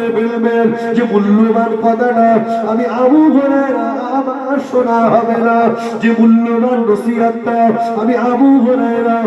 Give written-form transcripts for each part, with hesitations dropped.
বলে ফেলবেন যে মূল্যবান কথাটা আমি আবু হুরায়রা আমার শোনা হবে না, যে মূল্যবান নসিহতটা আমি আবু হুরায়রা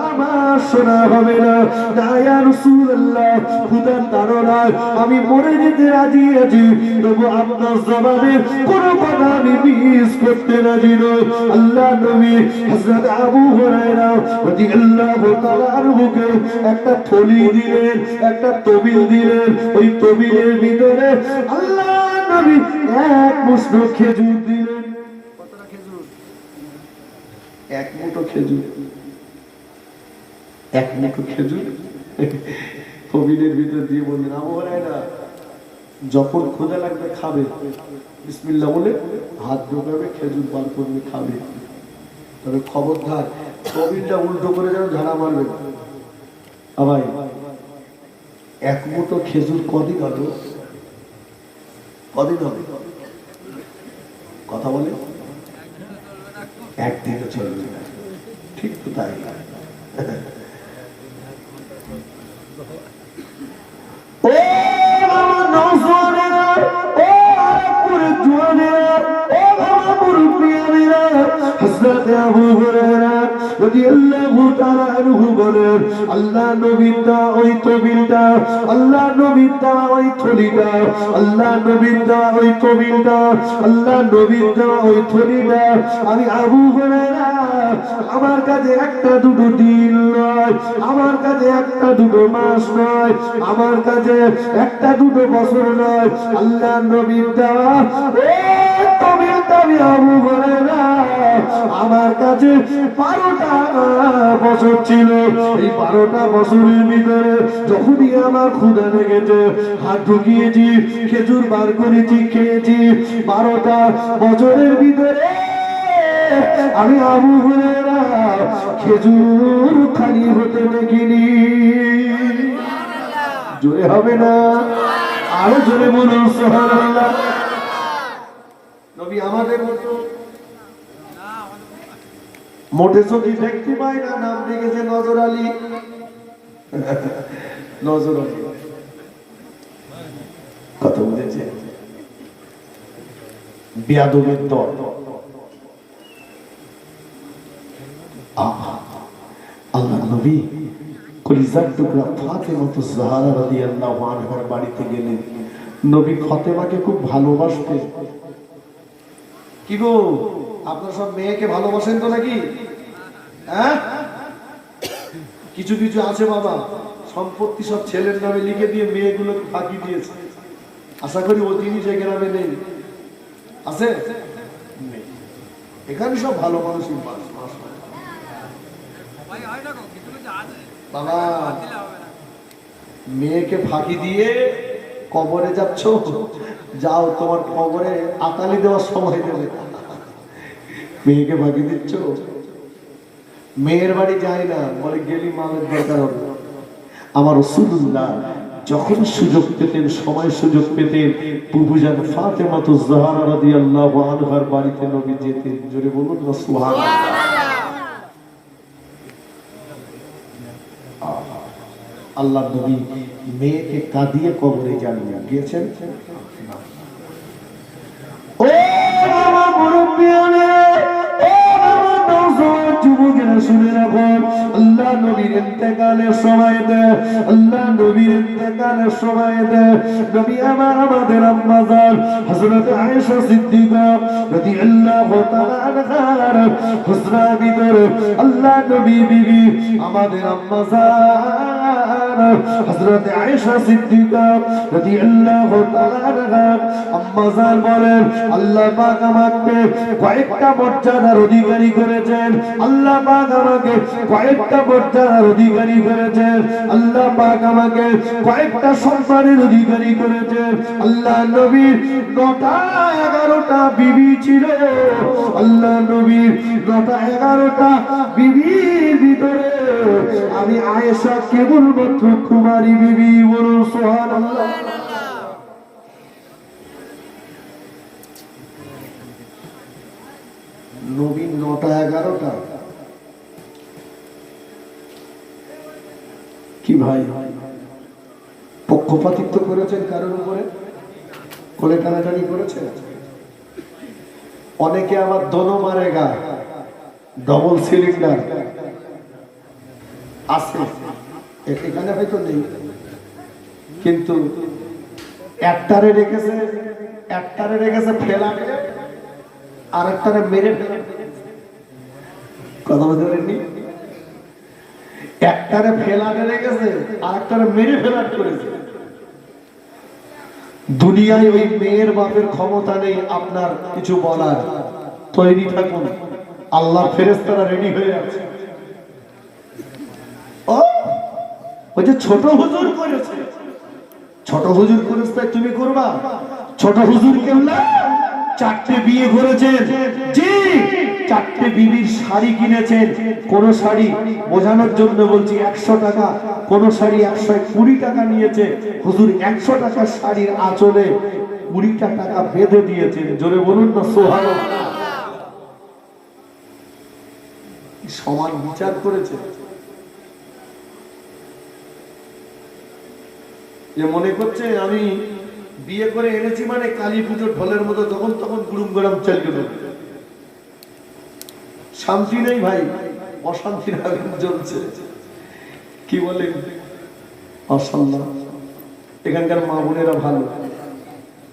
আমার শোনা হবে না। না ইয়া রাসূলুল্লাহ, খোদার ধারণায় আমি মরে যেতে রাজি আছি, তবু আপনার জবানের কোনো কথা আমি মিস করতে রাজি নই। আল্লাহ নবী হযরত আবু হুরায়রা রাদিয়াল্লাহু তাআলা আনহুকে একটা থলি দিলেন, একটা তবিল দিলেন। ওই তবিলের ভিতরে আল্লাহ নবী এক মুঠো খেজুর দিলেন। কতটা খেজুর? এক মুঠো খেজুর। এক মুঠো খেজুর তবিলের ভিতরে দিয়ে বললেন, আবু হুরায়রা যখন ক্ষুধা লাগবে খাবে, বিসমিল্লাহ বলে হাত ঢোকাবে, খেজুর বার করবে, খাবে। তবে খবরদার তবিলটা উল্টো করে যেন ঝাড়া মারবে। ভাই, এক মুঠো খেজুর কদিন হবে? কদিন হবে? কথা বলে একদিনও চলবে না। ঠিক তো তাই। ও আমার নওজোয়ানেরা, ও আরামপুরের জওয়ানেরা, ও আমার মুরব্বিয়ানেরা, হযরত আবু হুরায়রা রাদিয়াল্লাহু তাআলা আনহু বলেন, আল্লাহ নবীর দেওয়া ওই তবিলটা, আল্লাহ নবীর দেওয়া ওই থলিটা, আল্লাহ নবীর দেওয়া ওই তবিলটা, আল্লাহ নবীর দেওয়া ওই থলিটা আমি আবু হুরায়রা আমার কাছে একটা দুটো দিন নয়, আমার কাছে একটা দুটো মাস নয়, আমার কাছে একটা দুটো বছর নয়, আল্লাহ নবীর দেওয়া এই তবিলটা আমি আবু হুরায়রা আমার কাছে 12টা বছর ছিল। এই 12টা বছরের ভিতরে যখনই আমার ক্ষুধা লেগেছে, হাত ঢুকিয়েছি, খেজুর বার করেছি, খেয়েছি। 12টা বছরের ভিতরে আমি আবু হুরায়রা খেজুর খালি হতে দেখিনি। জোরে হবে না? আরো জোরে বলুন সুবহানাল্লাহ। নবী আমাদের মতো মোটে চোখে দেখতে পাই না, নাম রেখেছে নজর আলী। নজর আলী কথা বলেছে বিয়াদবের দল। আল্লাহ নবী কলিজার টুকরা ফাতেমা জাহরা রাদিয়াল্লাহু আনহার বাড়িতে গেলেন। নবী ফাতেমাকে খুব ভালোবাসতেন। কি গো, আপনারা সব মেয়েকে ভালোবাসেন তো নাকি? হ্যাঁ, কিছু কিছু আছে বাবা, সম্পত্তি সব ছেলের নামে লিখে দিয়ে মেয়েগুলোকে ফাঁকি দিয়েছে। আশা করি ও জিনিস এই গ্রামে নেই। আছে? এখানে সব ভালো মানুষই বাবা। মেয়েকে ফাঁকি দিয়ে কবরে যাচ্ছ, যাও, তোমার কবরে আতালি দেওয়ার সময় দেবে। মেয়েকে ফাঁকি দিচ্ছ। মেয়ের বাড়ি যায় না, বলে গেলি মালের দরকার হবে। আমার রাসূলুল্লাহ যখন সুযোগ পেতেন, সময় সুযোগ পেতেন, বুবুজান ফাতেমা জাহরা রাদিয়াল্লাহু আনহার বাড়িতে নবী যেতেন। জোরে বলুন না সুবহানাল্লাহ। আল্লাহ নবী মেয়েকে কাঁদিয়ে কবরে জানিয়ে গিয়েছেন। ও বাবা মুরব্বিয়ানে, ও বাবা নওজোয়ান যুবকেরা শুনে রাখুন, আল্লাহ নবীর ইন্তেকালের সময়তে, আল্লাহ নবীর ইন্তেকালের সময়তে নবী আমাদের আম্মা জান হযরত আয়েশা সিদ্দিকা রাদিয়াল্লাহু তাআলা আনহার হুজরার ভিতরে আল্লাহ নবী বিবি আমাদের আম্মা জান হযরত আয়েশা সিদ্দিকা রাদিয়াল্লাহু তাআলা আনহা আম্মা জান বলেন, আল্লাহ পাক আমাকে কয়েকটা মর্যাদার অধিকারী করেছেন, আল্লাহ পাক আমাকে কয়েকটা মর্যাদার অধিকারী করেছেন, আল্লাহ পাক আমাকে কয়েকটা সম্মানের অধিকারী করেছেন। আল্লাহ নবীর 9টা 11টা বিবি ছিল। আল্লাহ নবীর 9টা 11টা বিবির ভিতরে আমি আয়েশা কেবলমাত্র কুমারী বিবি। বলুন সুবহানাল্লাহ। নবীর 9টা 11টা কি ভাই, পক্ষ পক্ষপাতিত্ব করেছেন কারোর উপরে, কোলে টানাটানি করেছেন। অনেকে আবার দোনো মারেগা, ডবল সিলিন্ডার আছে, এখানে হয়তো নেই, কিন্তু একটারে রেখেছে ফেলা, আর একটারে মেরে কথা বলতে পারেননি, একটারে ফেলাতে রেখেছে আর একটারে মেরে ফেলাট করেছে। দুনিয়ায় ওই মেয়ের বাপের ক্ষমতা নেই আপনার কিছু বলার, তৈরি থাকুন, আল্লাহর ফেরেশতারা রেডি হয়ে আছে। ওই যে ছোট হুজুর করেছে, ছোট হুজুর করেছে তাই তুমি করবা? ছোট হুজুর কেবলা 4টে বিয়ে করেছেন, জি 4টে বিবির শাড়ি কিনেছেন। কোন শাড়ি বোঝানোর জন্য বলছি 100 টাকা, কোন শাড়ি 120 টাকা নিয়েছে। হুজুর 100 টাকার শাড়ির আঁচলে 20টা টাকা বেঁধে দিয়েছেন। জোরে বলুন না সুবহানাল্লাহ। সমান বিচার করেছে। যে মনে করছে আমি বিয়ে করে এনেছি মানে কালী পুজোর ঢোলের মতো যখন তখন গুড়ুম গরম চালিয়ে দেবে, শান্তি নেই ভাই, অশান্তির আগুন জ্বলছে। কি বলেন? অসম্মান। এখানকার মা বোনেরা ভালো,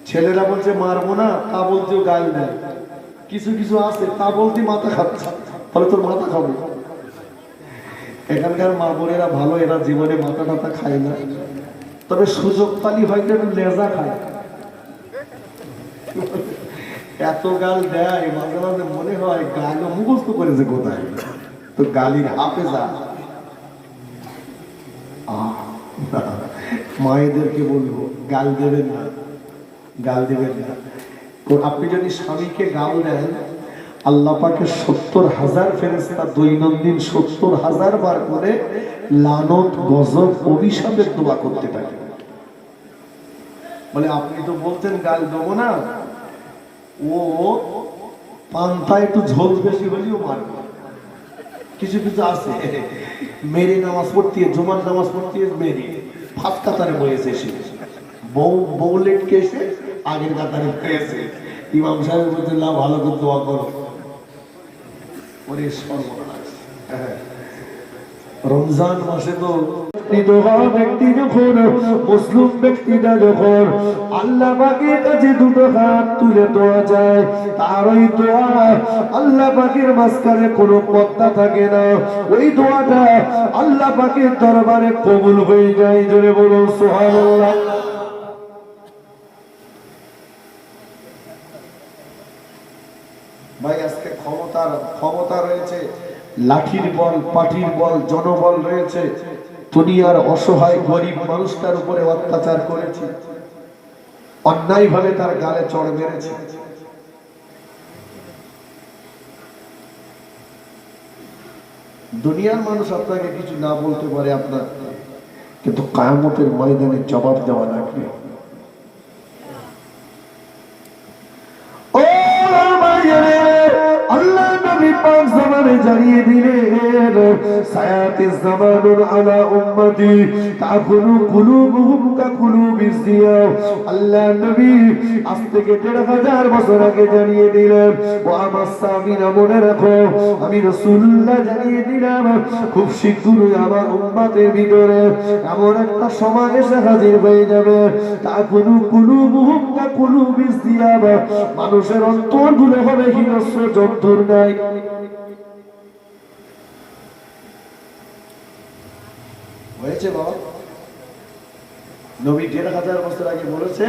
ছেলেরা বলছে মারবো না, তা বলতেও গাল দেয়। কিছু কিছু আছে তা বলতে মাথা খাচ্ছে, ফলে তোর মাথা খাবো। এখানকার মা বোনেরা ভালো, এরা জীবনে মাথা টাথা খায় না, তবে সুযোগ পালি হয়তো একটু লেজা খায়। এত গাল দেয় মাঝে মাঝে মনে হয় গালও মুখস্থ করেছে কোথায়, তো গালির হাফেজা। মায়েদেরকে বলবো গাল দেবেন না, গাল দেবেন না। আপনি যদি স্বামীকে গাল দেন, আল্লাহ পাকে 70,000 ফেরেশতা দৈনন্দিন 70,000 বার করে লানত গজব অভিশাপের দোয়া করতে থাকে। বলে আপনি তো বলতেন গাল দেবো না, ও পান্তায় একটু ঝোল বেশি হলেও মারবে। কিছু কিছু আছে মেরে নামাজ পড়তে, জুমার নামাজ পড়তে মেরে ফাঁস কাতারে বয়েছে, সে বউ লেটকে এসে আগের কাতারে হয়েছে। ইমাম সাহেব বলছেন না ভালো করে দোয়া করো। ওরে সর্বনাশ। রমজান মাসে তো ব্যক্তি যখন, মুসলিম ব্যক্তিটা যখন আল্লাহ পাকের কাছে দুটো হাত তুলে দোয়া যায়, তার ওই দোয়া আল্লাহ পাকের মাঝখানে কোনো পর্দা থাকে না, ওই দোয়াটা আল্লাহ পাকের দরবারে কবুল হয়ে যায়। জোরে বলুন সুবহানাল্লাহ। ভাই আজকে ক্ষমতা রয়েছে, লাঠির বল, পাটির বল, জনবল রয়েছে। দুনিয়ার অসহায় গরিব মানুষটার উপরে অত্যাচার করেছে, অন্যায় ভাবে তার গালে চড় মেরেছে। দুনিয়ার মানুষ আপনাকে কিছু না বলতে পারে আপনার, কিন্তু কিয়ামতের ময়দানে জবাব দেওয়া লাগবে। আল্লাহ নবী পাক জামানে জানিয়ে দিলেন, সায়াতিজ জামানুন আলা উম্মতি তাকুলু কুলুবুহুম কাকুলুবিজ জিয়া। আল্লাহ নবী আজ থেকে ১৫০০ বছর আগে জানিয়ে দিলেন, ও আমার সাহাবীরা মনে রাখো, আমি রাসূলুল্লাহ জানিয়ে দিলাম, খুব শীঘ্রই আমার উম্মতের ভিতরে এমন একটা সময় এসে হাজির হয়ে যাবে, তাকুলু কুলুবুহুম কাকুলুবিজ জিয়া, মানুষের অন্তরগুলো হবে হিংস্র জন্তুর ন্যায়। হয়েছে বাবা, নবী ১৫০০ বছর আগে বলেছে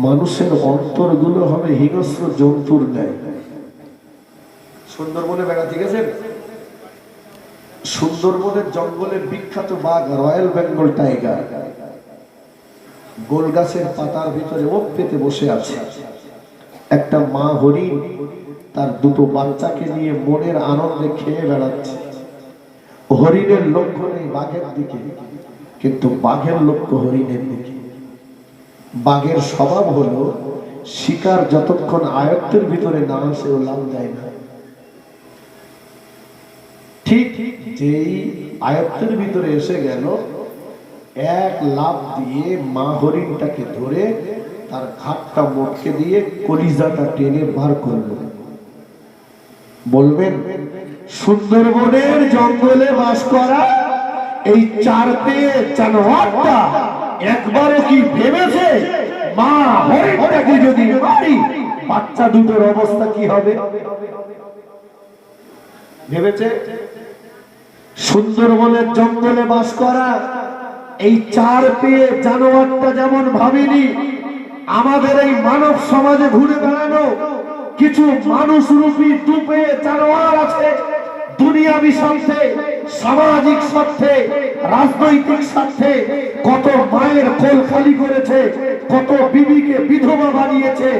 মানুষের অন্তরগুলো হবে হিংস্র জন্তুর ন্যায়। সুন্দরবনে বেড়াতে গেছেন? সুন্দরবনের জঙ্গলের বিখ্যাত বাঘ রয়্যাল বেঙ্গল টাইগার গোল গাছের পাতার ভিতরে ওক পেতে বসে আছে। একটা মা হরিণ তার দুটো বাচ্চাকে নিয়ে মনের আনন্দে খেয়ে বেড়াচ্ছে। হরিণের লক্ষ্য নেই বাঘের দিকে, কিন্তু বাঘের লক্ষ্য হরিণের দিকে। বাঘের স্বভাব হলো শিকার যতক্ষণ আয়ত্তের ভিতরে না আসে ও লাভ দেয় না। ঠিক যেই আয়ত্তের ভিতরে এসে গেল, এক লাফ দিয়ে মা হরিণটাকে ধরে তার ঘাটটা মটকে দিয়ে কলিজাটা টেনে বার করলো। বলবেন সুন্দরবনের জঙ্গলে বাস করা এই চার পেয়ে জানোয়ারটা একবারও কি ভেবেছে মা হরিণটাকে যদি মারি বাচ্চা দুটোর অবস্থা কি হবে? ভেবেছে? সুন্দরবনের জঙ্গলে বাস করা এই চার পেয়ে জানোয়ারটা যেমন ভাবেনি আমাদের এই মানব সমাজে ঘুরে বেড়ানো কিছু মানুষ রূপী দুপে জানোয়ার আছে। দুনিয়াবি স্বার্থে, সামাজিক স্বার্থে, রাজনৈতিক স্বার্থে কত মায়ের কোল খালি করেছে, কত বিবিকে বিধবা বানিয়েছে,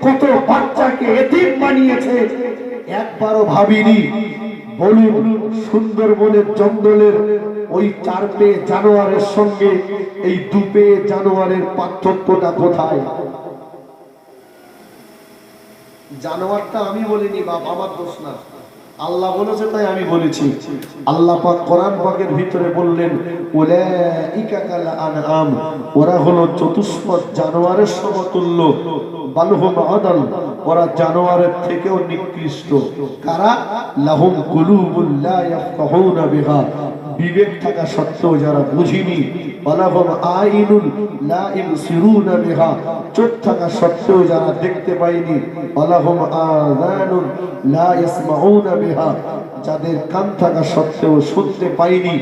কত বাচ্চাকে এতিম বানিয়েছে। একবারও ভাবিনি বলুন সুন্দরবনের জঙ্গলের ওই চার পেয়ে জানোয়ারের সঙ্গে এই দুপে জানোয়ারের পার্থক্যটা কোথায়? জানোয়ারটা আমি বলিনি বাপ, আমার দোষ না, আল্লাহ বলেছে তাই আমি বলেছি। আল্লাহ পাক কোরআন পাকের ভিতরে বললেন উলাইকা কাল আনআম, ওরা হলো চতুষ্পদ জানোয়ারের সমতুল্য, বালহুম আদাল, ওরা জানোয়ারের থেকেও নিকৃষ্ট। কারা? লাহুম কুলুবুল লা ইয়াফকাহুনা বিহা, বিবেক থাকা সত্ত্বেও যারা বুঝিনি। ওয়ালাহুম আইনুল লা ইবসিরুনা বিহা, চোখ থাকা সত্ত্বেও যারা দেখতে পায়নি। ওয়ালাহুম আযানুন লা ইয়াসমাউনা বিহা, যাদের কান থাকা সত্ত্বেও শুনতে পায়নি।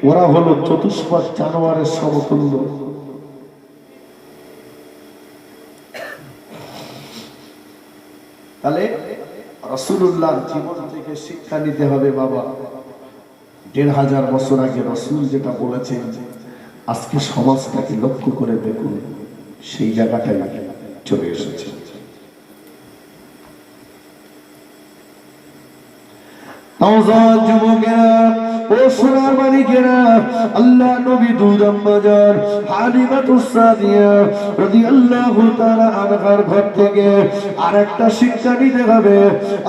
ওরা হলো চতুষ্পদ জানোয়ারের সমতুল্য। তাহলে রাসূলুল্লাহর জীবন থেকে শিক্ষা নিতে হবে বাবা। ১৫০০ বছর আগে রাসূল যেটা বলেছেন আজকে সমাজটাকে লক্ষ্য করে দেখুন সেই জায়গাটাই চলে এসেছে। যুবকেরা ও সোনার মানিকেরা, আল্লাহ নবী দুধ আম্মাজান হালিমাতুস সাদিয়া রাদিয়াল্লাহু তাআলা আনহার ঘর থেকে আরেকটা শিক্ষা নিতে হবে।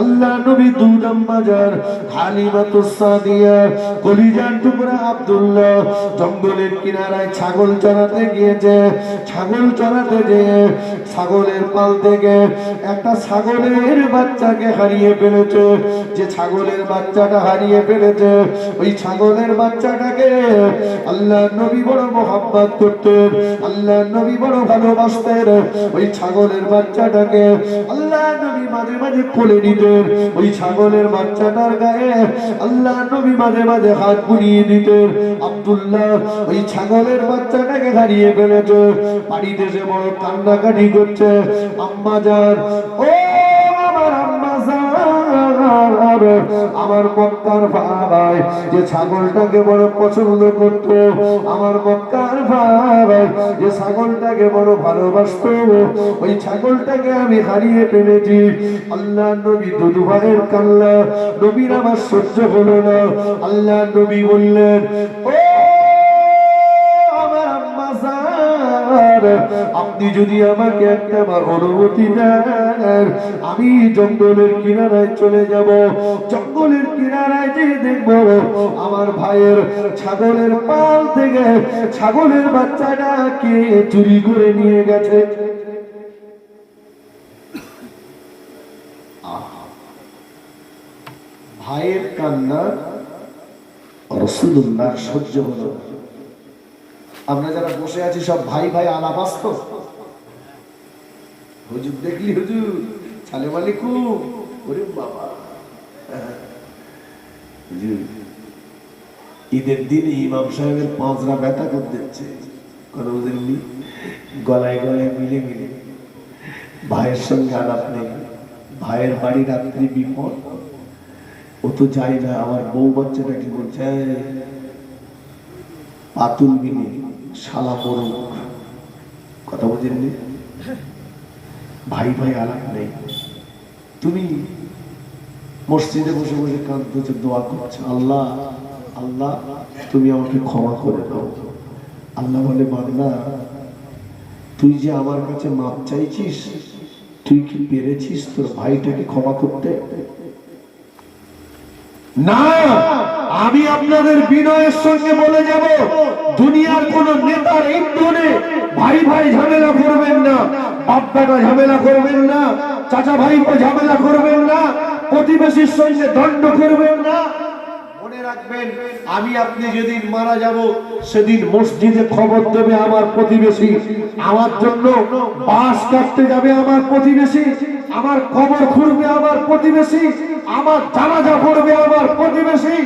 আল্লাহ নবী দুধ আম্মাজান হালিমাতুস সাদিয়া কলিজার টুকরা আব্দুল্লাহ জঙ্গলের কিনারায় ছাগল চরাতে গিয়েছে। ছাগল চরাতে যেয়ে ছাগলের পাল থেকে একটা ছাগলের বাচ্চাকে হারিয়ে ফেলেছে। যে ছাগলের বাচ্চাটা হারিয়ে ফেলেছে ওই ছাগলের বাচ্চাটাকে আল্লাহ নবী বড় মোহাব্বত করতেন, আল্লাহ নবী বড় ভালোবাসতেন। ওই ছাগলের বাচ্চাটাকে আল্লাহ নবী মাঝে মাঝে কোলে নিতেন। ওই ছাগলের বাচ্চাটার গায়ে আল্লাহ নবী মাঝে মাঝে হাত বুলিয়ে দিতেন। আব্দুল্লাহ ওই ছাগলের বাচ্চাটাকে হারিয়ে ফেলেছে, বাড়িতে এসে বড় কান্নাকাটি করছে। আম্মা জান, ও আমার আম্মা জান, আমার মক্কার ভাই যে ছাগলটাকে বড় পছন্দ করতো, আমার মক্কার ভাই যে ছাগলটাকে বড় ভালোবাসতো, ওই ছাগলটাকে আমি হারিয়ে ফেলেছি। আল্লাহ নবী দুদু ভাইয়ের কান্না নবীর আমার সহ্য হলো না। আল্লাহ নবী বললেন, ও আমার আম্মা জান, আপনি যদি আমাকে একটা অনুমতি দেন আমি জঙ্গলের কিনারায় চলে যাব। জঙ্গলের কিনারায় যে দেখব আমার ভাইয়ের ছাগলের পাল থেকে ছাগলের বাচ্চাটা কে চুরি করে নিয়ে গেছে। ভাইয়ের কান্না রাসূলুল্লাহ সহ্য হলো। আমরা যারা বসে আছি সব ভাই ভাই আলাপ আসতো। হুজুর দেখলি হুজুর সালেম আলাইকুম, ওরে বাবা হুজুর ঈদের দিনে ইমাম সাহেবের পাঁচরা ব্যথা করে দিচ্ছে, কোনো বুঝেননি, গলায় গলায় মিলে মিলে। ভাইয়ের সঙ্গে আলাপ নেই, ভাইয়ের বাড়ি রাত্রি বিপদ, ও তো যায় না। আমার বউ বাচ্চাটাকে বলছে পাতুল মিলে শালা মরুক, কথা বুঝেননি। ভাই ভাই আলাপ নেই। তুমি মসজিদে বসে বসে কাঁদতেছো, দোয়া করছো, আল্লাহ আল্লাহ তুমি আমাকে ক্ষমা করে দাও। আল্লাহ বলে, বান্দা তুই যে আমার কাছে মাপ চাইছিস, তুই কি পেরেছিস তোর ভাইটাকে ক্ষমা করতে? না, আমি আপনাদের বিনয়ের সঙ্গে বলে যাব, দুনিয়ার কোন নেতার ইন্ধনে ভাই ভাই ঝামেলা করবেন না, বাপ বেটা ঝামেলা করবেন না, চাচা ভাইপো ঝামেলা করবেন না, প্রতিবেশীর সঙ্গে দণ্ড করবেন না। মনে রাখবেন, আমি আপনি যেদিন মারা যাব সেদিন মসজিদে খবর দেবে আমার প্রতিবেশী, আমার জন্য বাঁশ কাটতে যাবে আমার প্রতিবেশী, আমার কবর খুঁড়বে আমার প্রতিবেশী, আমার জানাজা পড়বে আমার প্রতিবেশী,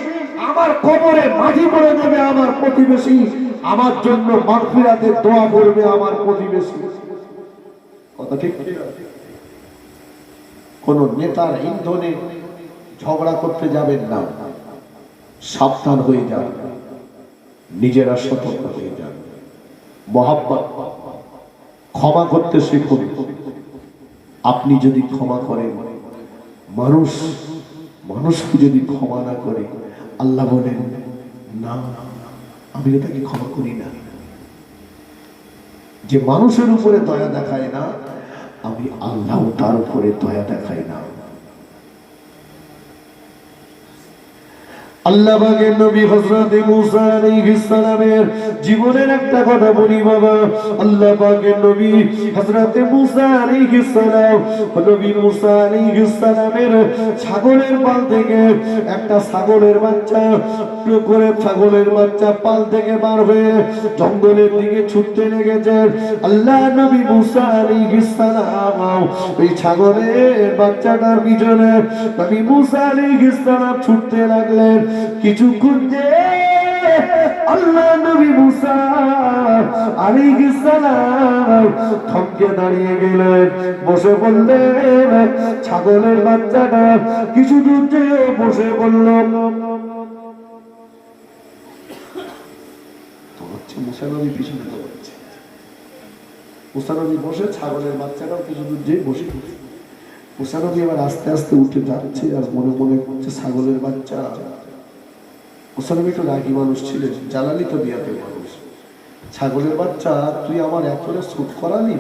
আমার কবরে মাটি পড়ে দেবে আমার প্রতিবেশী, আমার জন্য মাগফিরাতের দোয়া করবে আমার প্রতিবেশী। কথা ঠিক? কোন নেতার ইন্ধনে ঝগড়া করতে যাবেন না, সাবধান হয়ে যান, নিজেরা সতর্ক হয়ে যান, মহব্বত, ক্ষমা করতে শিখুন। আপনি যদি ক্ষমা করেন, মানুষকে যদি ক্ষমা না করে, আল্লাহ বলেন না আমি তাকে ক্ষমা করি না। যে মানুষের উপরে দয়া দেখায় না, আমি আল্লাহ তার উপরে দয়া দেখাই না। আল্লাহ পাকের নবী হযরত মুসা আলাইহিস সালামের জীবনের একটা কথা বলি বাবা। আল্লাহ পাকের নবী হযরত মুসা আলাইহিস সালাম, নবী মুসা আলাইহিস সালামের ছাগলের পাল থেকে একটা ছাগলের বাচ্চা করে, ছাগলের বাচ্চা পাল থেকে বার হয়ে জঙ্গলের দিকে ছুটতে লেগেছেন। আল্লাহ নবী মুসা আলাইহিস সালাম ওই ছাগলের বাচ্চাটার পিছনে নবী মুসা আলাইহিস সালাম ছুটতে লাগলেন। কিছুক্ষণ যে আল্লাহ নবী মুসা আলাইহিস সালাম থমকে দাঁড়িয়ে গেলেন, বসে বললেন। ছাগলের বাচ্চাটা কিছু দূর যেয়ে বসে বলল, মুসা নবী পিছনে দৌড়াচ্ছে। মুসা নবী বসে, ছাগলের বাচ্চাটাও কিছু দূর যেয়ে বসে। মুসা নবী এবার আস্তে আস্তে উঠে যাচ্ছে, আর মনে মনে করছে ছাগলের বাচ্চা। মুসা নবী একটু রাগী মানুষ ছিলেন, জালালি তো বিয়াতের মানুষ। ছাগলের বাচ্চা, তুই আমার এতটা সুট করালি,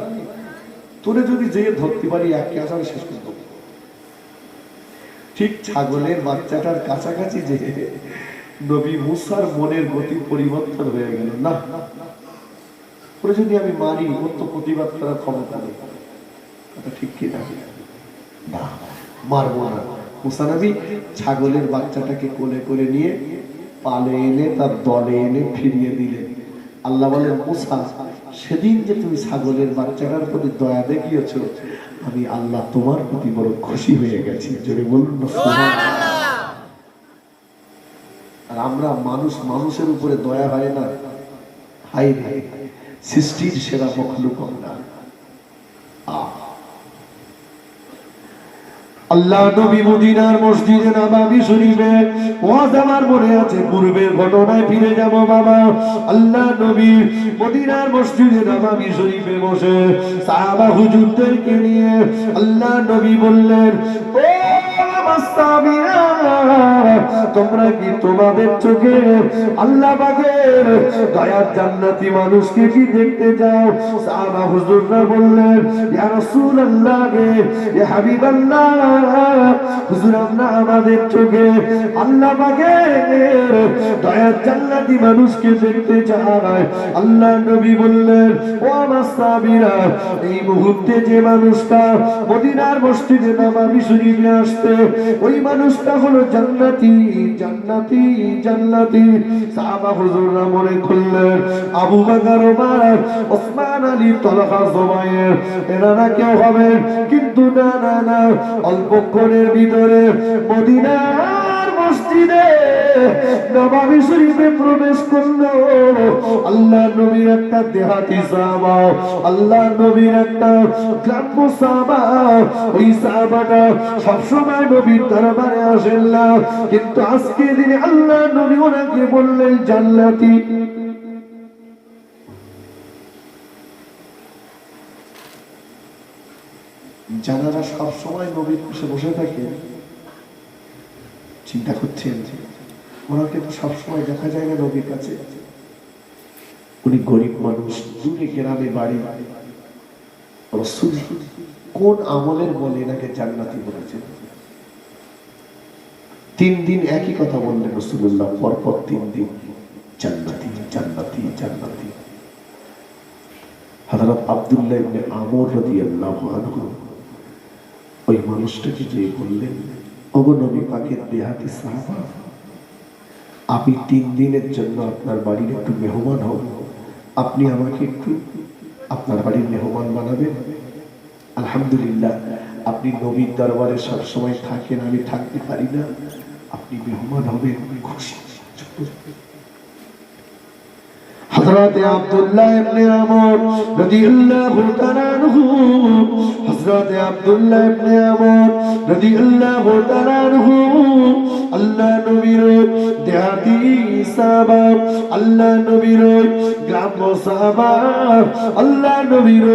তোরে যদি যে ধরতে পারি একে আসার শেষ করতে। ঠিক ছাগলের বাচ্চাটার কাছাকাছি যে নবী মুসার মনের গতি পরিবর্তন হয়ে গেল। না, ওরে যদি আমি মারি, ওর তো প্রতিবাদ করার ক্ষমতা নেই। কথা ঠিক কি না? মারবো না। মুসা নবী ছাগলের বাচ্চাটাকে কোলে করে নিয়ে পালে এনে তার দলে এনে ফিরিয়ে দিলেন। আল্লাহ বলেন, মুসা, সেদিন যে তুমি ছাগলের বাচ্চাটার প্রতি দয়া দেখিয়েছ, আমি আল্লাহ তোমার প্রতি বড় খুশি হয়ে গেছি। জোরে বলুন না সুবহানাল্লাহ। আর আমরা মানুষের উপরে দয়া হয় না। হাই রে, সৃষ্টির সেরা মখলুক আমরা। আল্লাহ নবী মদিনার মসজিদে নববী শরীফে ওয়াজ আমার মনে আছে, পূর্বের ঘটনায় ফিরে যাব বাবা। আল্লাহ নবী মদিনার মসজিদে নববী শরীফে বসে সাহাবা হুজুরদেরকে নিয়ে আল্লাহ নবী বললেন, ও সাহাবীরা, তোমরা কি তোমাদের চোখে আল্লাহ পাকের দয়ার জান্নাতি মানুষকে কি দেখতে চাও? সাহাবা হুজুররা বললেন, ইয়া রাসূলুল্লাহ, ইয়া হাবিবাল্লাহ, হুজুর আমরা আমাদের চোখে আল্লাহ পাকের দয়ার জান্নাতি মানুষকে দেখতে চাই। আল্লাহ নবী বললেন, ও আমার সাহাবীরা, এই মুহূর্তে যে মানুষটা মদিনার মসজিদে নববী শরীফে আসছে, ওই মানুষটা হলো জান্নাতি, জান্নাতি, জান্নাতি। সাহাবা হুজুররা মনে করলেন আবু বকর, ওমর, ওসমান, আলী, তালহা, জুবায়ের এনারা কেউ হবেন, কিন্তু না না না, অল্পক্ষণের ভিতরে মদিনার মসজিদে নববী শরীফে প্রবেশ করলো আল্লাহ নবীর একটা দেহাতি সাহাবা, আল্লাহ নবীর একটা গ্রাম্য সাহাবা। ওই সাহাবাটা সবসময় নবীর দরবারে আসেন না, কিন্তু আজকে দিনে আল্লাহ নবী ওনাকে বললেন জান্নাতি। যারা সবসময় নবীর পাশে বসে থাকে, চিন্তা করছেন ওনাকে তো সবসময় দেখা যায় না নবীর কাছে। উনি গরিব মানুষ, দূরে গ্রামে বাড়ি। রাসূল কোন আমলের বলে এনাকে জান্নাতি বলেছেন? 3 দিন একই কথা বললেন রাসূলুল্লাহ, পরপর 3 দিন জান্নাতি জান্নাতি জান্নাতি। হযরত আব্দুল্লাহ ইবনে আমর রাদিয়াল্লাহু আনহু ওই মানুষটাকে যে বললেন, ওগো নবী পাকের দেহাতি সাহাবা, আমি 3 দিনের জন্য আপনার বাড়ির একটু মেহমান হব, আপনি আমাকে একটু আপনার বাড়ির মেহমান বানাবেন? আলহামদুলিল্লাহ, আপনি নবীর দরবারে সবসময় থাকেন, আমি থাকতে পারি না, আপনি মেহমান হবেন, খুশি। হযরত আব্দুল্লাহ ইবনে আমর রাদিয়াল্লাহু তাআলা আনহু, হযরত আব্দুল্লাহ ইবনে আমর রাদিয়াল্লাহু তাআলা আনহু আল্লাহ নবীর দেহাতি সাহাবা, আল্লাহ নবীর গ্রাম্য সাহাবা, আল্লাহ নবীর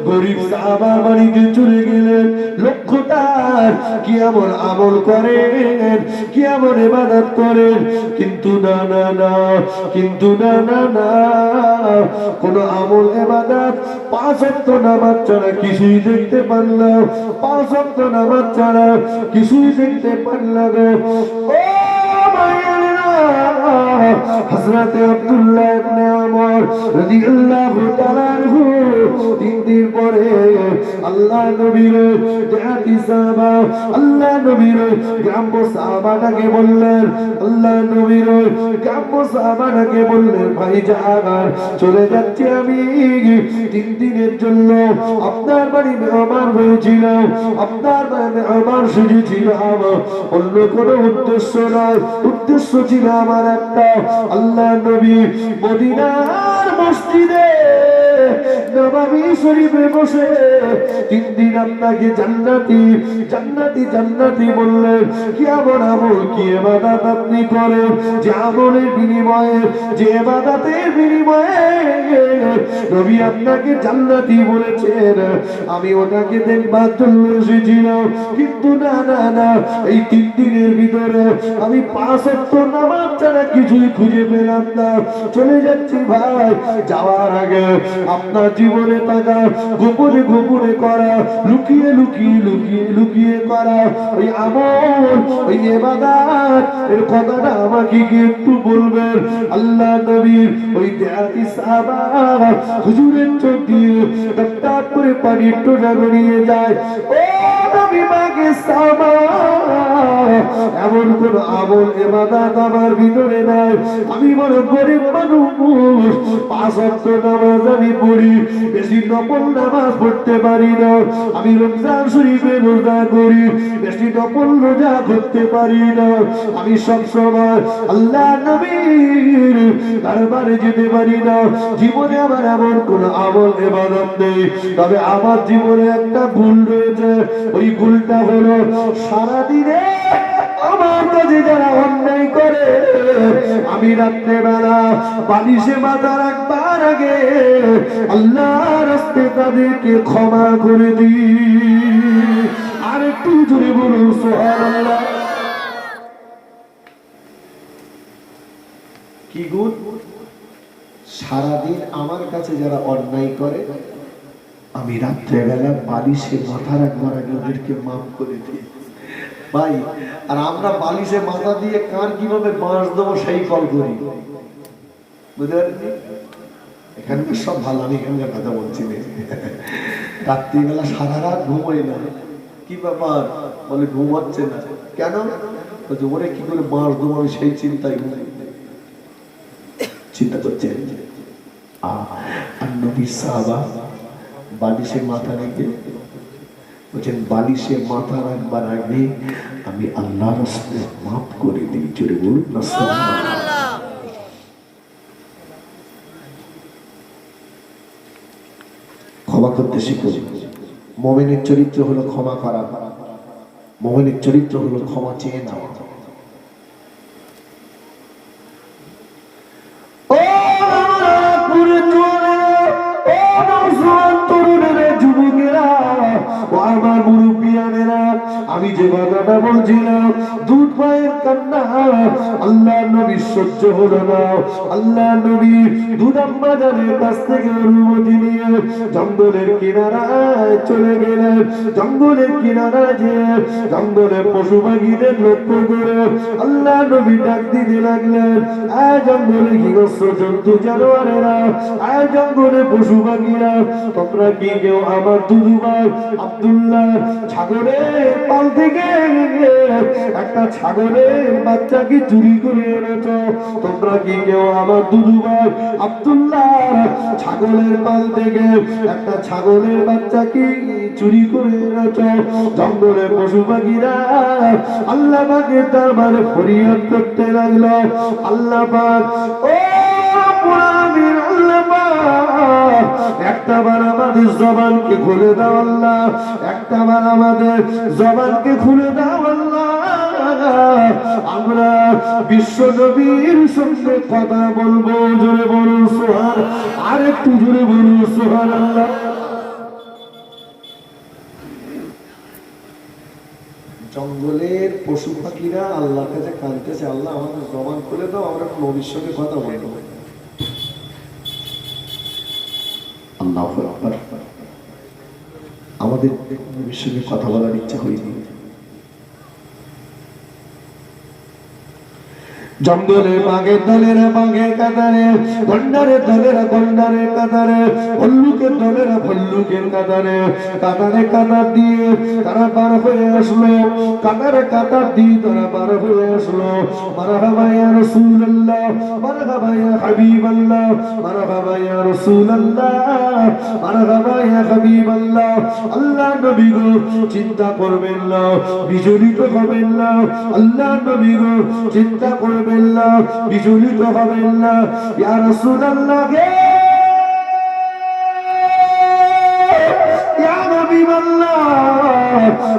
গরীব সাহাবা বাড়িতে চলে গেলেন। লক্ষ্যটার কি এমন আমল করেন, কি এমন ইবাদত করেন, কিন্তু না না না, কিন্তু না না না, কোন আমল ইবাদত 5 ওয়াক্ত নামাজ ছাড়া কিছুই দেখতে পারলাম, 5 ওয়াক্ত নামাজ ছাড়া কিছুই দেখতে পারলাম। ও ভাইয়েরা, হযরত আব্দুল্লাহ ইবনে আমর রাদিয়াল্লাহু তাআলা আনহু 3 দিন পরে আল্লাহ নবীর দেহাতি সাহাবা, আল্লাহ নবীর গ্রাম্য সাহাবাটাকে বললেন, আল্লাহ নবীর গ্রাম্য সাহাবাটাকে বললেন, ভাইজান চলে যাচ্ছি আমি, 3 দিনের জন্য আপনার বাড়ি মেহমান হয়েছিলাম, আপনার বাড়ি মেহমান সেজেছিলাম, অন্য কোনো উদ্দেশ্য নয়, উদ্দেশ্য ছিল আমার একটা, আল্লাহ নবী মদিনার মসজিদে নববী শরীফে বসে 3 দিন আপনাকে জান্নাতি জান্নাতি জান্নাতি বললেন। কি এমন আমল, কি ইবাদত আপনি করেন যে আমলের বিনিময়ে, যে ইবাদতের বিনিময়ে নবী আপনাকে জান্নাতি বলেছেন? আমি ওটাকে দেখবার জন্য এসেছিলাম, কিন্তু না না না, এই 3 দিনের ভিতরে আমি 5 ওয়াক্ত নামাজ ছাড়া কিছুই খুঁজে পেলাম না। চলে যাচ্ছি ভাই, যাওয়ার আগে আপনার জীবনে থাকা গোপনে গোপনে করা, লুকিয়ে লুকিয়ে লুকিয়ে লুকিয়ে করা ওই আমল, ওই ইবাদত এর কথাটা আমাকে কি একটু বলবেন? আল্লাহ নবীর ওই দেহাতি সাহাবা হুজুরের চোখ দিয়ে টপ করে পানির টোটা গড়িয়ে যায়। ও নবী পাকের সাহাবা, এমন কোন আমল ইবাদত আমার ভিতরে নাই, আমি বড় গরিব মানুষ, 5 ওয়াক্ত নামাজ আমি পড়ি, বেশি নফল নামাজ পড়তে পারি না, আমি রমজান শরীফে রোজা করি, বেশি নফল রোজা করতে পারি না, আমি সব সময় আল্লাহ নবীর দরবারে যেতে পারি না, জীবনে আমার এমন কোন আমল ইবাদত নেই। তবে আমার জীবনে একটা ভুল রয়েছে, ওই ভুলটা হলো সারা দিনে আমার কাছে যারা অন্যায় করে, আমি রাত্রে বেলা বালিশে মাথা রাখবার আগে আল্লাহর রাস্তায় তাদেরকে ক্ষমা করে দিই। আর একটু জোরে বলুন সুবহানাল্লাহ। কি গুণ? সারাদিন আমার কাছে যারা অন্যায় করে, আমি রাত্রে বেলা বালিশে মাথা রাখবার আগে ওদেরকে মাফ করে দিই। ভাই, আর আমরা বালিশে মাথা দিয়ে কার কিভাবে বাঁশ দেবো সেই কল করি, বুঝতে পারছি? এখানকার সব ভালো, আমি এখানকার কথা বলছি না। রাত্রিবেলা সারা রাত ঘুমোই না, কি ব্যাপার? বলে ঘুমাচ্ছে না কেন? বলছে ওরে কি করে বাঁশ দেবো, আমি সেই চিন্তায় চিন্তা করছে। আর নবী সাহাবা বালিশে মাথা রেখে বলছেন, বালিশে মাথা রাখবার আগে আমি আল্লাহর রাস্তায় মাফ করে দিই। জোরে বলুন না সুবহানাল্লাহ। ক্ষমা করতে শিখুন। মুমিনের চরিত্র হলো ক্ষমা করা, মুমিনের চরিত্র হলো ক্ষমা চেয়ে নেওয়া। আমি যে কথাটা বলছিলাম দুধ মায়ের কান্না আল্লাহ নবী সহ্য হলো না। আল্লাহ নবী দুধ আম্মা জানের কাছ থেকে অনুমতি নিয়ে জঙ্গলের কিনারায় চলে গেলেন। জঙ্গলের কিনারায় যে জঙ্গলে পশু পাখিদের লক্ষ্য করে আল্লাহ নবী ডাক দিতে লাগলেন, আয় জঙ্গলে হিংস্র জন্তু জানোয়ারেরা, আয় জঙ্গলে পশু পাখিরা, তোমরা কি কেউ আমার দুধু ভাই আব্দুল্লাহ ছাগলের পাল থেকে একটা ছাগলের বাচ্চা কি চুরি করে এনেছ? তোমরা কি কেউ আমার দুধু ভাই আব্দুল্লাহ ছাগলের পাল থেকে একটা ছাগলের বাচ্চা কি চুরি করে এনেছ? জঙ্গলের পশু পাখিরা আল্লাহ পাকে তার মানে ফরিয়াদ করতে লাগলো। আল্লাহ পাক, ও পুরাণের আল্লাহ পাক, একটা বার আমাদের জবানকে খুলে দাও আল্লাহ, একটা বার আমাদের জবানকে খুলে দাও আল্লাহ, আমরা বিশ্ব নবীর সঙ্গে কথা বলবো। জোরে বলুন সুবহান, আর একটু জোরে বলুন সুবহানাল্লাহ। জঙ্গলের পশু পাখিরা আল্লাহর কাছে কাঁদতেছে, আল্লাহ আমাদের জবান খুলে দাও, আমরা নবীর সঙ্গে কথা বলবো। আল্লাহু আকবার। আমাদের নবীর সঙ্গে কথা বলার ইচ্ছা হয়নি। জঙ্গলে বাঘের দলেরা বাঘের কাতারে, গন্ডারের দলেরা গন্ডারের কাতারে, ভল্লুকের দলেরা ভল্লুকের কাতারে, কাতারে কাতার দিয়ে তারা পার হয়ে আসলো, কাতারে কাতার দিয়ে তারা পার হয়ে আসলো। মারহাবা ইয়া রাসূলুল্লাহ, মারহাবা ইয়া হাবিবাল্লাহ, মারহাবা ইয়া রাসূলুল্লাহ, মারহাবা ইয়া হাবিবাল্লাহ। আল্লাহ নবী গো চিন্তা করবেন না, বিচলিত হবেন না। আল্লাহ নবী গো চিন্তা করবেন না, বিচলিত হবেন না। ইয়া রাসূলুল্লাহ গে, ইয়া হাবিবাল্লাহ,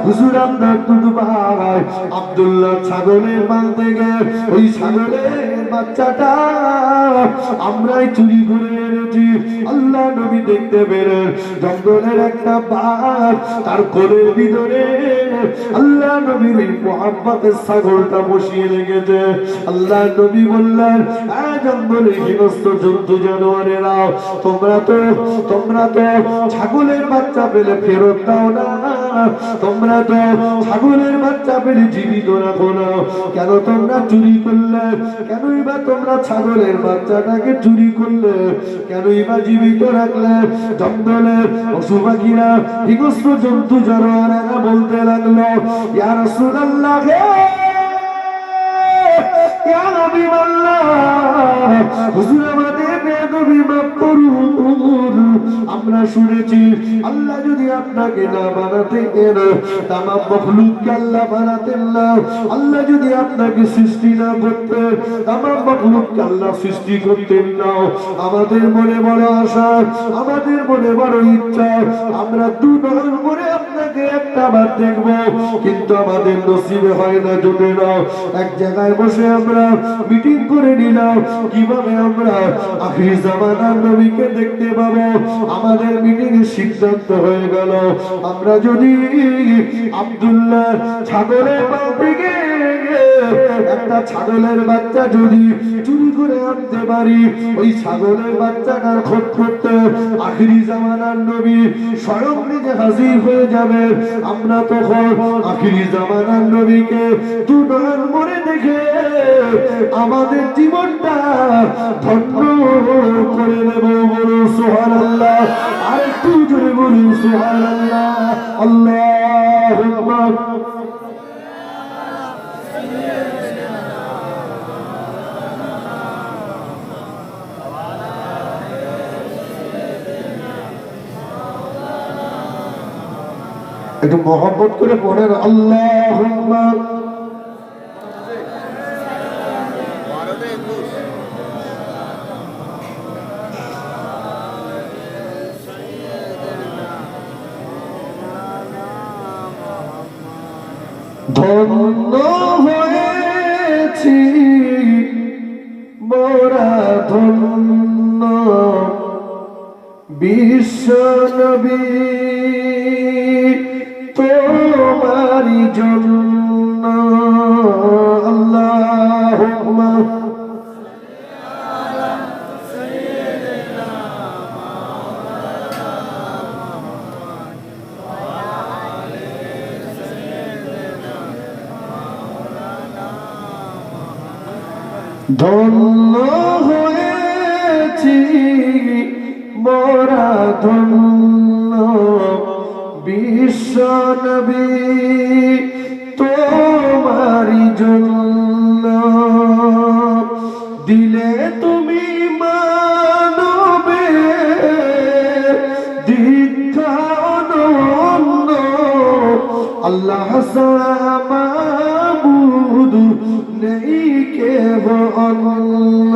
হুজুর আপনার দুধ ভাই আব্দুল্লাহ ছাগলের পাল থেকে ওই ছাগলের বাচ্চাটা আমরাই চুরি করে এনেছি। আল্লাহ নবী দেখতে পেলেন জঙ্গলের একটা বাঘ তার কোলের ভিতরে আল্লাহ নবীর এই মুহাব্বতের ছাগলটা বসিয়ে রেখেছে। আল্লাহ নবী বললেন, এই জঙ্গলে হিংস্র জন্তু জানোয়ারেরা, তোমরা তো ছাগলের বাচ্চা পেলে ফেরত দাও না, তোমরা তো ছাগলের বাচ্চা পেলে জীবিত রাখো না, কেন তোমরা চুরি করলে? কেনই বা তোমরা ছাগলের বাচ্চাটাকে চুরি করলে? কেনই বা জীবিত রাখলে? জঙ্গলের পশু পাখিরা হিংস্র জন্তু জানোয়ারেরা বলতে লাগলো, ইয়া রাসূলুল্লাহ হে, ইয়া হাবিবাল্লাহ, হুজুর আমাদের বেয়াদবি মাফ করুন। আমরা শুনেছি আল্লাহ যদি আপনাকে না বানাতেন, তামাম মাখলুককে আল্লাহ বানাতেন না। আল্লাহ যদি আপনাকে সৃষ্টি না করতেন, তামাম মাখলুককে আল্লাহ সৃষ্টি করতেন না। আমাদের মনে বড় আশা, আমাদের মনে বড় ইচ্ছা, আমরা দুবার করে আপনাকে একটা বার দেখব, কিন্তু আমাদের নসিবে হয় না, জোটে না। এক জায়গায় বসে আমরা মিটিং করে নিলাম কিভাবে আমরা আখির জামানার নবীকে দেখতে পাবো। আমাদের মিটিং এর সিদ্ধান্ত হয়ে গেল, আমরা যদি আব্দুল্লাহ ছাগলের পাল থেকে একটা ছাগলের বাচ্চা যদি চুরি করে আনতে পারি, ওই ছাগলের বাচ্চাটার খোঁজ করতে আখিরি জামানার নবী স্বয়ং নিজে হাজির হয়ে যাবে। আমরা তখন আখিরি জামানার নবীকে দুবার মরে দেখে আমাদের জীবনটা ধন্য করে নেব। বলুন সুবহানাল্লাহ, আর একটু জোরে বলুন সুবহানাল্লাহ। আল্লাহুম্মা একটু মহব্বত করে পড়েন, আল্লাহুম্মা ধন্য হয়েছি মোরা ধন্য বিশ্ব নবী তোমারি জন্য আল্লাহুম্মা ধন্য হয়েছি মোরা ধন্য বিশ্ব নবী তোমারি জন্য দিলে তুমি মানবে দীক্ষা অনন্য আল্লাহ ছাড়া মাবুদ নেই কেহ অন্য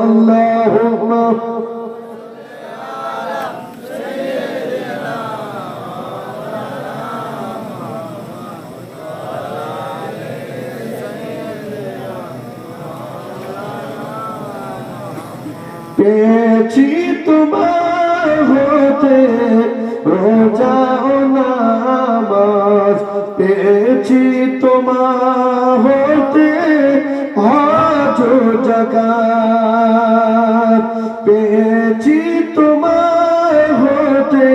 আল্লাহুম্মা পেয়েছি তোমার হতে রোজা ও নামাজ পেয়েছি তোমার হতে হজ ও যাকাত পেয়েছি তোমার হতে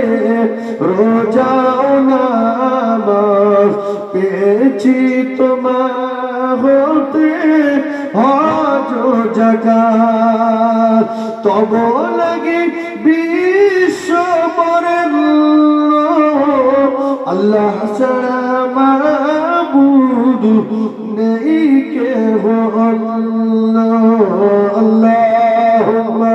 রোজা ও নামাজ পেয়েছি তোমার হতে হজ ও যাকাত তব লাগে বিশ্ব মরেন আল্লাহ ছাড়া মাবুদ নেই কেহ অন্য আল্লাহুম্মা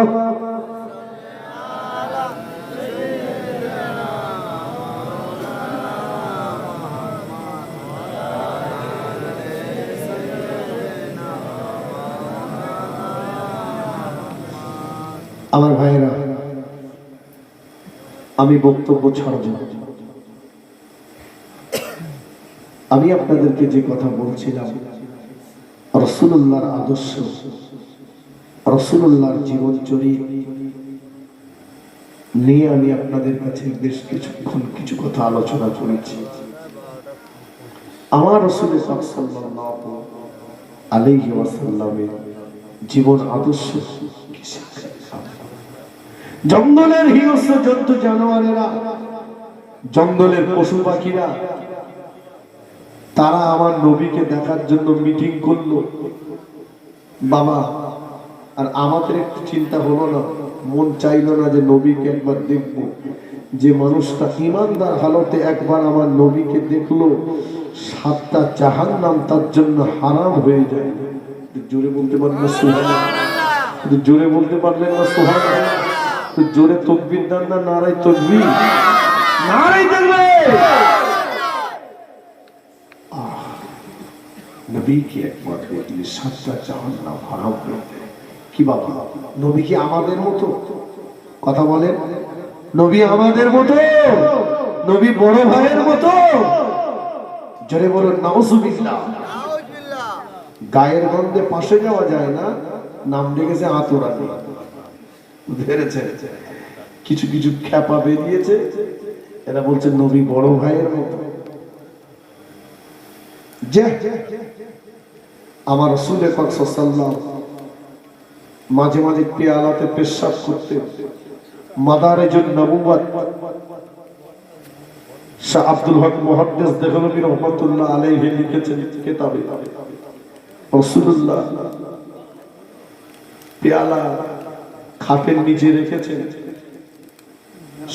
আমার ভাইরা আমি বক্তব্য ছাড়ব আমি আপনাদেরকে যে কথা বলছিলাম রাসূলুল্লাহর আদর্শ রাসূলুল্লাহর জীবনচরিত নিয়ে আমি আপনাদের কাছে বেশ কিছু কথা আলোচনা করেছি আমার রাসূল সাল্লাল্লাহু আলাইহি ওয়াসাল্লামের জীবন আদর্শ জঙ্গলের হিংস্র জন্তু জানোয়ারেরা জঙ্গলের পশু পাখিরা তারা আমার নবীকে দেখার জন্য মিটিং করলো বাবা আর আমাদের একটু চিন্তা হলো না মন চাইলো না যে নবীকে একবার দেখবো যে মানুষটা ঈমানদার হালতে একবার আমার নবীকে দেখলো 7টা জাহান্নাম তার জন্য হারাম হয়ে যায় জোরে বলতে পারবেন না সুবহানাল্লাহ জোরে বলতে পারবেন না সুবহানাল্লাহ তো জোরে তাকবীর দেন না নারায়ে তাকবীর নারায়ে তাকবীর নবী কি একবার দেখলে 7টা জাহান্নাম হারাম হয়ে যায় কি বাবা নবী কি আমাদের মতো কথা বলেন নবী আমাদের মতো নবী বড় ভাইয়ের মতো জোরে বলুন নাউজুবিল্লাহ নাউজুবিল্লাহ গায়ের গন্ধে পাশে যাওয়া যায় না নাম রেখেছে আতরানি ধরেছে কিছু কিছু খ্যাপা বেরিয়েছে এরা বলছে নবী বড় ভাইয়ের মতো যে আমার রাসূল পাক সাল্লাল্লাহু মাঝে মাঝে পেয়ালাতে পেশাব করতে মাদারিজুন নবুওয়াত শাহ আব্দুল হক মুহাদ্দিস দেহলভী রাহমাতুল্লাহ আলাইহি লিখেছেন কিতাবে রাসূলুল্লাহ পেয়ালা খাটের নিচে রেখেছেন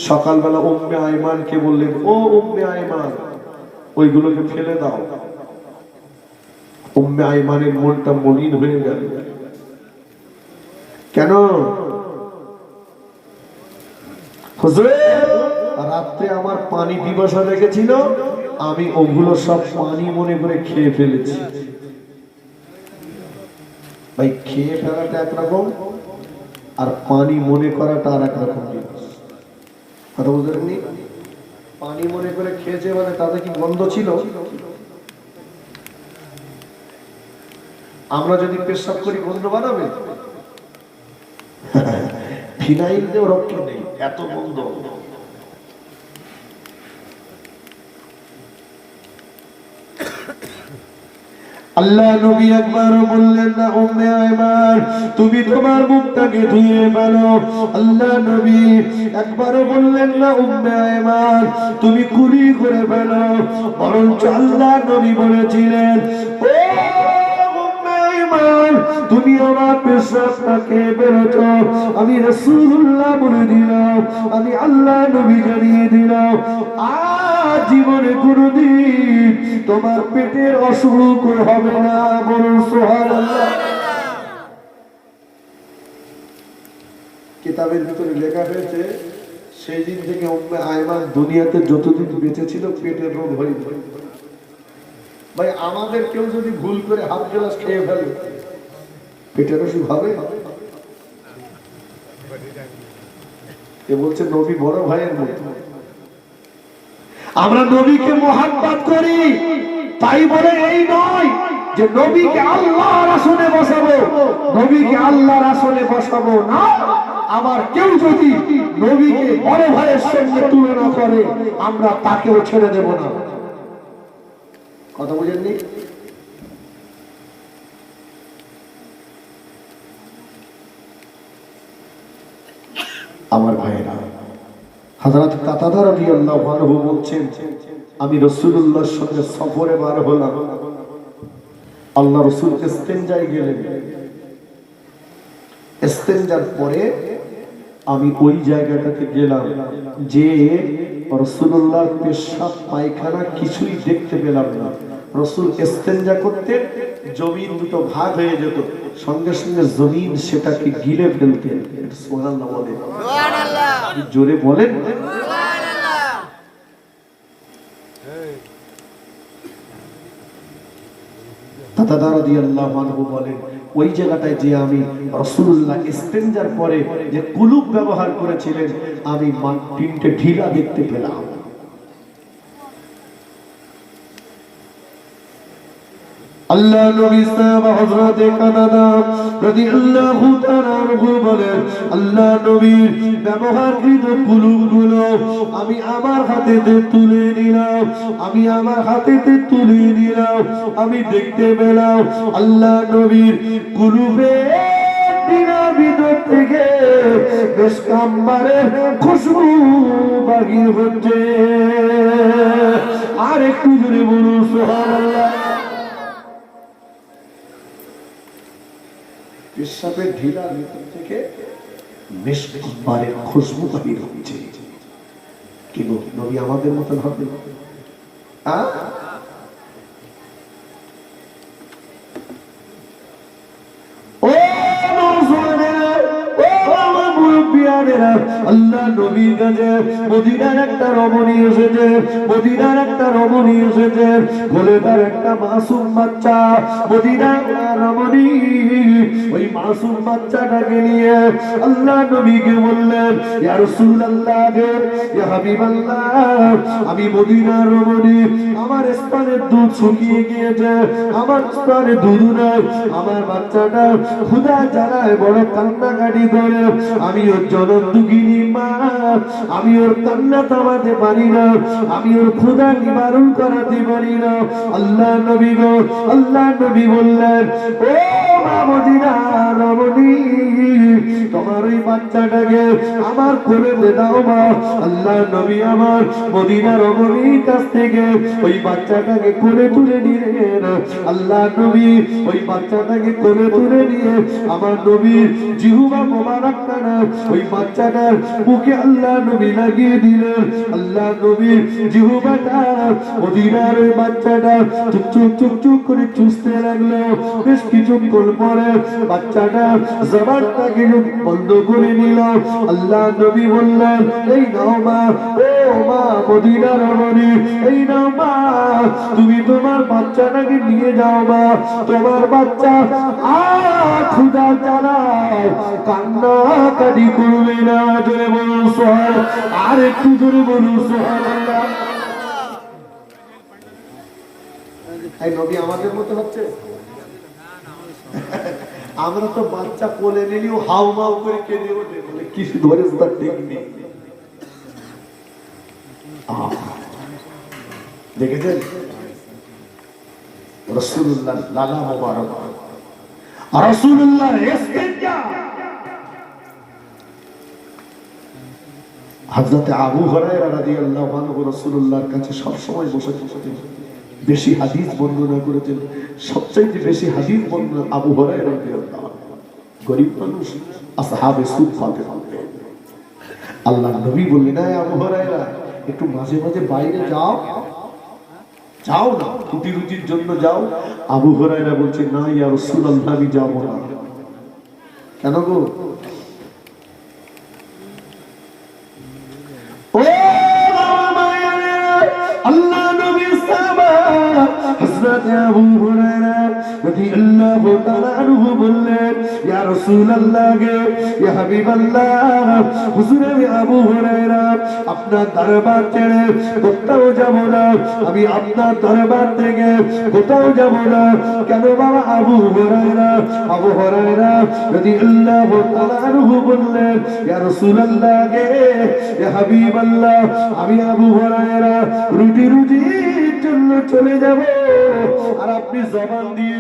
সকালবেলা উম্মে আইমানকে বললেন ও উম্মে আইমান ওইগুলোকে ফেলে দাও উম্মে আইমানের মনটা মলিন হয়ে গেল কেন হুজুর রাতে আমার পানি পিপাসা লেগেছিল আমি ওগুলো সব পানি মনে করে খেয়ে ফেলেছি ভাই খেয়ে ফেলাটা একরকম আর পানি মনে করাটা আর একরকম কথা বলতে পারেননি পানি মনে করে খেয়েছে মানে তাতে কি গন্ধ ছিল আমরা যদি পেশাব করি গন্ধ বানাবে ফিনাইল দিয়েও রক্ষে নেই এত গন্ধ আল্লাহ নবী একবার বললেন না উম্মে আয়মান তুমি তোমার মুখটাকে ধুয়ে ফেলো। আল্লাহ নবী একবার বললেন না উম্মে আয়মান তুমি কুলি করে ফেলো। বরঞ্চ আল্লাহ নবী বলেছিলেন ও উম্মে আয়মান তুমি আমার পেশাবটাকে বেরোতো। আমি রাসূলুল্লাহ বলে দিলাম, আমি আল্লাহ নবী জানিয়ে দিলাম আজ জীবনে কোনদিন তোমার পেটের অসুখ হবে না। বলুন সুবহানাল্লাহ। কিতাবের ভিতরে লেখা হয়েছে সেই দিন থেকে উম্মে আয়মান দুনিয়াতে যতদিন বেঁচে ছিল পেটের রোগ হয়নি। ভাই আমাদের কেউ যদি ভুল করে হাফ গ্লাস খেয়ে ফেলে পেটের অসুখ হবে? এ বলছে নবী বড় ভাইয়ের মতো। আমরা নবীকে মহব্বত করি তাই বলে এই নয় যে নবীকে আল্লাহর আসনে বসাবো, নবীকে আল্লাহর আসনে বসাবো না। আবার কেউ যদি নবীকে বড় ভাইয়ের সঙ্গে তুলনা করে আমরা তাকেও ছেড়ে দেব না। কথা বুঝেননি? আমার ভাইয়েরা, হযরত কাতাদা রাদিয়াল্লাহু আনহু বলছেন আমি রাসূলুল্লাহর সঙ্গে সফরে বার হলাম। আল্লাহ রাসূল ইস্তেনজায় গেলেন। ইস্তেনজার পরে আমি ওই জায়গাটাতে গেলাম যে রাসূলুল্লাহর পেশাব পায়খানা কিছুই দেখতে পেলাম না। রাসূল ইস্তেনজা করতেন, জমিন দুটো ভাগ হয়ে যেত, সঙ্গে সঙ্গে জমিন সেটাকে গিলে ফেলতেন। সুবহানাল্লাহ বলেন, সুবহানাল্লাহ, জোরে বলেন সুবহানাল্লাহ। কাতাদা রাদিয়াল্লাহু আনহু বলেন ওই জায়গাটায় যে আমি রাসূলুল্লাহ ইস্তেনজার পরে যে কুলুপ ব্যবহার করেছিলেন আমি তিনটে ঢিলা দেখতে পেলাম। আল্লাহ নবী সাহাবা হযরত কাতাদা রাদিয়াল্লাহু তাআলা আনহু বলেন আল্লাহ নবীর ব্যবহারকৃত কুলুপগুলো আমি আমার হাতেতে তুলে নিলাম, আমি আমার হাতেতে তুলে নিলাম। আমি দেখতে পেলাম আল্লাহ নবীর কুলুপের ভিতর থেকে বেশ কাম্বারের খুশবু বাহির হচ্ছে। আর একটু জোরে বলুন সুবহানাল্লাহ। পেশাবের ঢিলার ভিতর থেকে বেশ কাম্বারের খুশবু বাহির হচ্ছে। কি নবী আমাদের মতন হবে? আল্লাহ নবীর কাছে মদিনার একটা রমণী এসেছে, মদিনার একটা রমণী এসেছে, বলে তার একটা মাসুম বাচ্চা। মদিনার রমণী ওই মাসুম বাচ্চাটাকে নিয়ে আল্লাহ নবীকে বললেন ইয়া রাসূলুল্লাহ, ইয়া হাবিবাল্লাহ, আমি মদিনার রমণী, আমার স্তনের দুধ শুকিয়ে গিয়েছে, আমার স্তনে দুধ নাই, আমার বাচ্চাটা ক্ষুধা জ্বালায় বড় কান্নাকাটি করে, আমি ওর জনম দুঃখিনী মা, আমি ওর কান্না থামাতে পারি না, আমি ওর ক্ষুধা নিবারণ করাতে পারি না। আল্লাহ নবী গো, আল্লাহ নবী বললেন ও মা মদিনার রমণী, তোমার ওই বাচ্চাটাকে আমার কোলে দাও মা। আল্লাহ নবী আমার মদিনার রমণীর কাছ থেকে ওই বাচ্চাটাকে কোলে তুলে নিলেন। আল্লাহ নবী ওই বাচ্চাটাকে কোলে তুলে নিয়ে আমার নবীর জিহ্বা মোবারকটা ওই বাচ্চাটার মুখে আল্লাহ নবী লাগিয়ে দিলেন। আল্লাহ নবীর জিহ্বাটা মদিনার ওই বাচ্চাটা চুক চুক চুক করে চুষতে লাগলো। বেশ কিছুক্ষণ পরে বাচ্চাটা জবানটাকে বন্ধ করে নিল। আল্লাহ নবী বললেন এই নাও মা, ও মা মদিনার রমণী, এই নাও মা, তুমি তোমার বাচ্চাটাকে নিয়ে যাও মা। তোমার বাচ্চা আর ক্ষুধা জ্বালায় কান্নাকাটি করবে না। জোরে বলুন সুবহানাল্লাহ, আর একটু জোরে বলুন সুবহানাল্লাহ। এই নবী আমাদের মতো হচ্ছে? আমরা তো বাচ্চা কোলে নিলেও হাউ মাউ করে কেঁদে ওঠে, বলে কিছু ধরে তার ঠিক নেই। দেখেছেন রাসূলুল্লাহর লালা মোবারক, রাসূলুল্লাহর ইস্তিনজা। হযরত আবু হুরায়রা রাদিয়াল্লাহু আনহু রাসূলুল্লাহর কাছে সব সময় বসে থাকতেন, বেশি হাদিস বর্ণনা করেছেন। সবচেয়ে বেশি হাদিস বর্ণনা আবু হুরায়রা রাদিয়াল্লাহু আনহু। গরীব মানুষ, আসহাবে সুফফাতে থাকতেন। আল্লাহর নবী বললেন, না আবু হুরায়রা একটু মাঝে মাঝে বাইরে যাও, যাও না, রুটি রুটির জন্য যাও। আবু হুরায়রা বলছে, না ইয়া রাসূলুল্লাহ আমি যাব না। কেন গো? ও আল্লাহ নবীর সাহাবা হযরত আবু হুরায়রা রাদিয়াল্লাহু তাআলা আনহু বললেন, ইয়া রাসূলুল্লাহ গে, ইয়া হাবিবাল্লাহ, হুজুর আমি আবু হুরায়রা আপনার দরবার ছেড়ে কোথাও যাব না, আমি আপনার দরবার থেকে কোথাও যাব না। কেন বাবা? আবু হুরায়রা রাদিয়াল্লাহু তাআলা আনহু বললেন, ইয়া রাসূলুল্লাহ গে, ইয়া হাবিবাল্লাহ, আমি আবু হুরায়রা রুটির জন্য চলে যাব, আর আপনি জবান দিয়ে